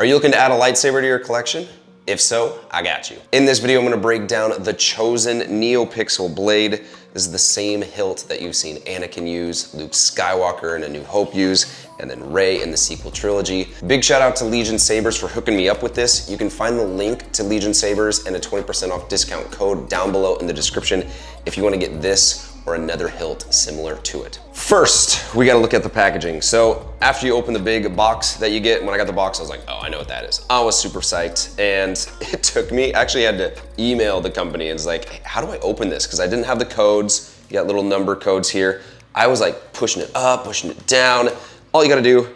Are you looking to add a lightsaber to your collection? If so, I got you. In this video, I'm gonna break down the Chosen NeoPixel blade. This is the same hilt that you've seen Anakin use, Luke Skywalker in A New Hope use, and then Rey in the sequel trilogy. Big shout out to Legion Sabers for hooking me up with this. You can find the link to Legion Sabers and a 20% off discount code down below in the description if you wanna get this or another hilt similar to it. First, we gotta look at the packaging. So after you open the big box that you get, when I got the box, I was like, oh, I know what that is. I was super psyched, and it took me, actually had to email the company and was like, hey, how do I open this? Because I didn't have the codes. You got little number codes here. I was like pushing it up, pushing it down. All you gotta do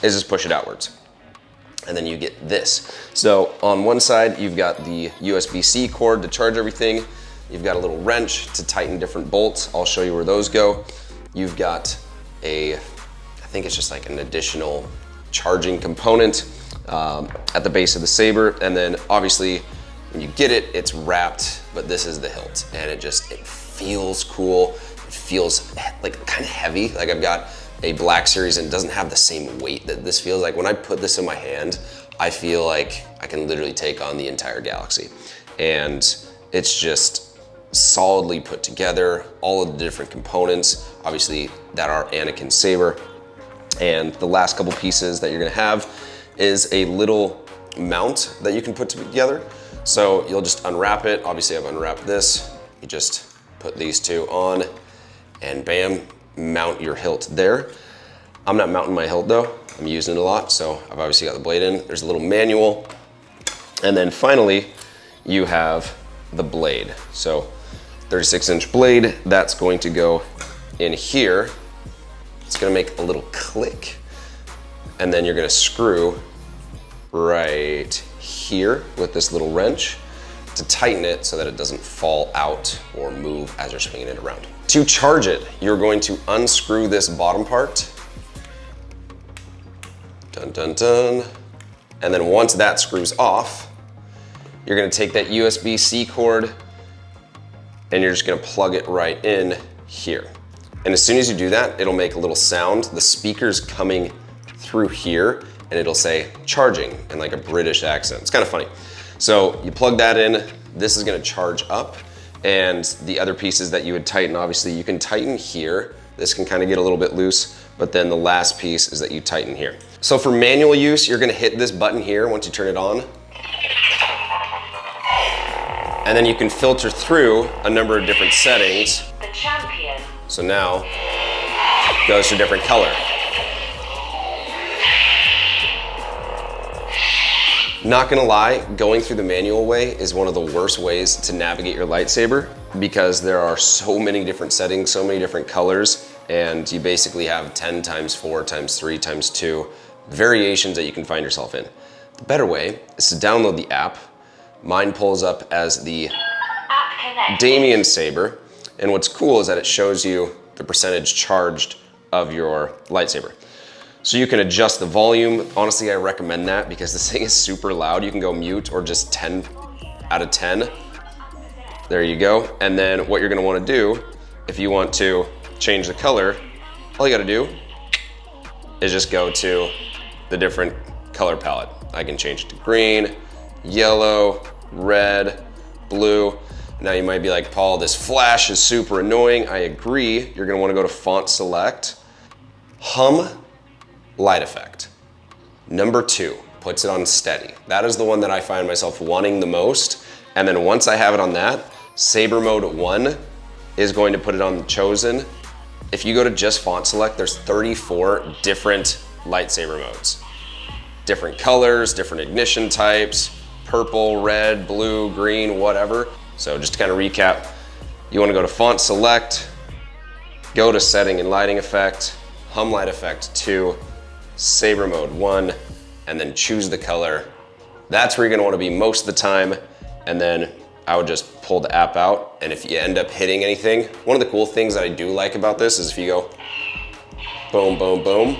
is just push it outwards. And then you get this. So on one side, you've got the USB-C cord to charge everything. You've got a little wrench to tighten different bolts. I'll show you where those go. You've got I think it's just like an additional charging component at the base of the saber. And then obviously when you get it, it's wrapped, but this is the hilt. And it feels cool. It feels like kind of heavy. Like I've got a Black Series and it doesn't have the same weight that this feels like. When I put this in my hand, I feel like I can literally take on the entire galaxy. And it's just solidly put together, all of the different components, obviously that are Anakin Saber. And the last couple pieces that you're gonna have is a little mount that you can put together. So you'll just unwrap it. Obviously I've unwrapped this. You just put these two on and bam, mount your hilt there. I'm not mounting my hilt though. I'm using it a lot, so I've obviously got the blade in. There's a little manual. And then finally, you have the blade. So 36-inch blade, that's going to go in here. It's gonna make a little click, and then you're gonna screw right here with this little wrench to tighten it so that it doesn't fall out or move as you're swinging it around. To charge it, you're going to unscrew this bottom part. Dun, dun, dun. And then once that screws off, you're gonna take that USB-C cord and you're just gonna plug it right in here. And as soon as you do that, it'll make a little sound. The speaker's coming through here and it'll say charging in like a British accent. It's kind of funny. So you plug that in, this is gonna charge up, and the other pieces that you would tighten, obviously you can tighten here. This can kind of get a little bit loose, but then the last piece is that you tighten here. So for manual use, you're gonna hit this button here once you turn it on. And then you can filter through a number of different settings. The champion. So now it goes to a different color. Not gonna lie, going through the manual way is one of the worst ways to navigate your lightsaber because there are so many different settings, so many different colors, and you basically have 10 times 4 times 3 times 2 variations that you can find yourself in. The better way is to download the app. Mine pulls up as the Damien Saber, and what's cool is that it shows you the percentage charged of your lightsaber. So you can adjust the volume. Honestly, I recommend that because this thing is super loud. You can go mute or just 10 out of 10. There you go. And then what you're gonna wanna do, if you want to change the color, all you gotta do is just go to the different color palette. I can change it to green, yellow, red, blue. Now you might be like, Paul, this flash is super annoying. I agree. You're gonna wanna go to font select, hum light effect. Number 2, puts it on steady. That is the one that I find myself wanting the most. And then once I have it on that, Saber mode 1 is going to put it on the Chosen. If you go to just font select, there's 34 different lightsaber modes. Different colors, different ignition types, purple, red, blue, green, whatever. So just to kind of recap, you want to go to font select, go to setting and lighting effect, hum light effect 2, Saber mode 1, and then choose the color. That's where you're gonna want to be most of the time. And then I would just pull the app out, and if you end up hitting anything, one of the cool things that I do like about this is if you go boom, boom, boom,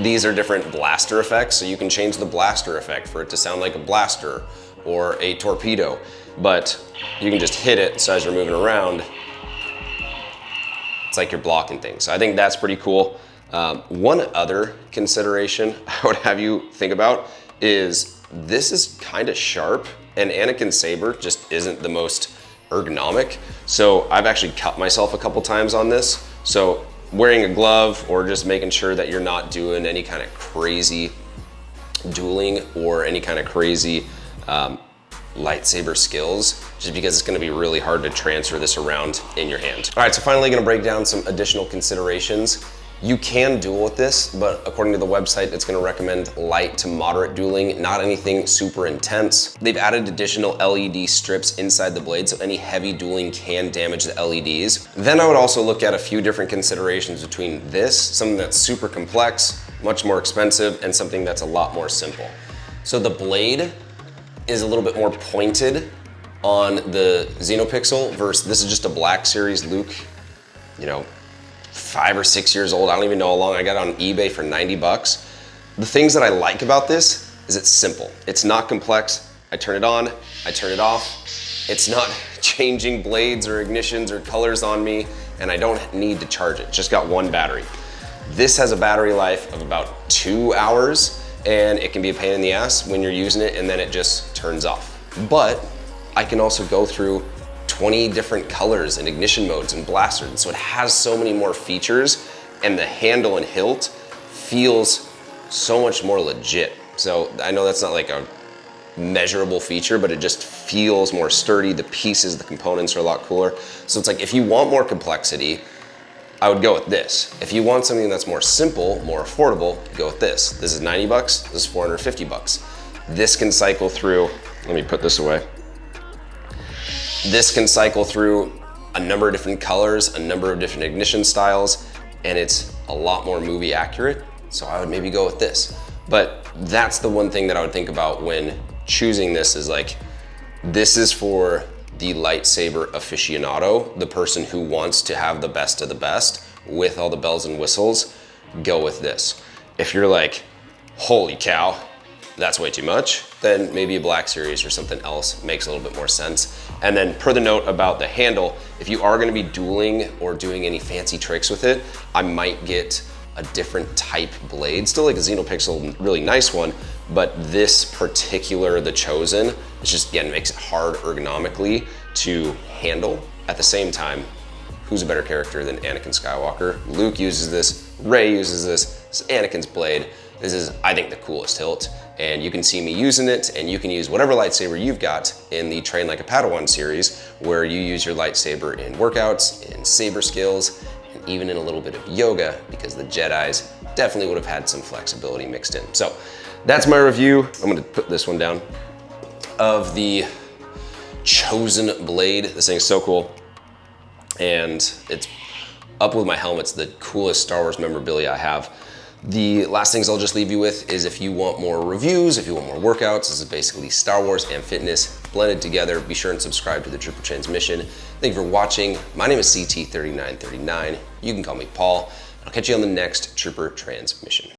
these are different blaster effects, so you can change the blaster effect for it to sound like a blaster or a torpedo, but you can just hit it, so as you're moving around, it's like you're blocking things. So I think that's pretty cool. One other consideration I would have you think about is this is kind of sharp, and Anakin Saber just isn't the most ergonomic. So I've actually cut myself a couple times on this. So wearing a glove or just making sure that you're not doing any kind of crazy dueling or any kind of crazy lightsaber skills, just because it's gonna be really hard to transfer this around in your hand. All right, so finally gonna break down some additional considerations. You can duel with this, but according to the website, it's gonna recommend light to moderate dueling, not anything super intense. They've added additional LED strips inside the blade, so any heavy dueling can damage the LEDs. Then I would also look at a few different considerations between this, something that's super complex, much more expensive, and something that's a lot more simple. So the blade is a little bit more pointed on the NeoPixel versus this is just a Black Series Luke, you know, 5 or 6 years old. I don't even know how long. I got it on eBay for 90 bucks. The things that I like about this is it's simple. It's not complex. I turn it on, I turn it off. It's not changing blades or ignitions or colors on me, and I don't need to charge it. Just got one battery. This has a battery life of about 2 hours, and it can be a pain in the ass when you're using it and then it just turns off. But I can also go through 20 different colors and ignition modes and blasters. So it has so many more features, and the handle and hilt feels so much more legit. So I know that's not like a measurable feature, but it just feels more sturdy. The pieces, the components are a lot cooler. So it's like, if you want more complexity, I would go with this. If you want something that's more simple, more affordable, go with this. This is 90 bucks, this is 450 bucks. This can cycle through, let me put this away. This can cycle through a number of different colors, a number of different ignition styles, and it's a lot more movie accurate. So I would maybe go with this. But that's the one thing that I would think about when choosing this, is like, this is for the lightsaber aficionado, the person who wants to have the best of the best with all the bells and whistles. Go with this. If you're like, holy cow, that's way too much, then maybe a Black Series or something else makes a little bit more sense. And then per the note about the handle, if you are gonna be dueling or doing any fancy tricks with it, I might get a different type blade. Still like a NeoPixel, really nice one, but this particular, the Chosen, it's just, again, makes it hard ergonomically to handle. At the same time, who's a better character than Anakin Skywalker? Luke uses this, Rey uses this, it's Anakin's blade. This is, I think, the coolest hilt, and you can see me using it, and you can use whatever lightsaber you've got in the Train Like a Padawan series, where you use your lightsaber in workouts, in saber skills, and even in a little bit of yoga, because the Jedis definitely would have had some flexibility mixed in. So that's my review. I'm gonna put this one down, of the Chosen blade. This thing is so cool, and it's up with my helmet's the coolest Star Wars memorabilia I have. The last things I'll just leave you with is, if you want more reviews, if you want more workouts, this is basically Star Wars and fitness blended together. Be sure and subscribe to the Trooper Transmission. Thank you for watching. My name is CT3939. You can call me Paul. I'll catch you on the next Trooper Transmission.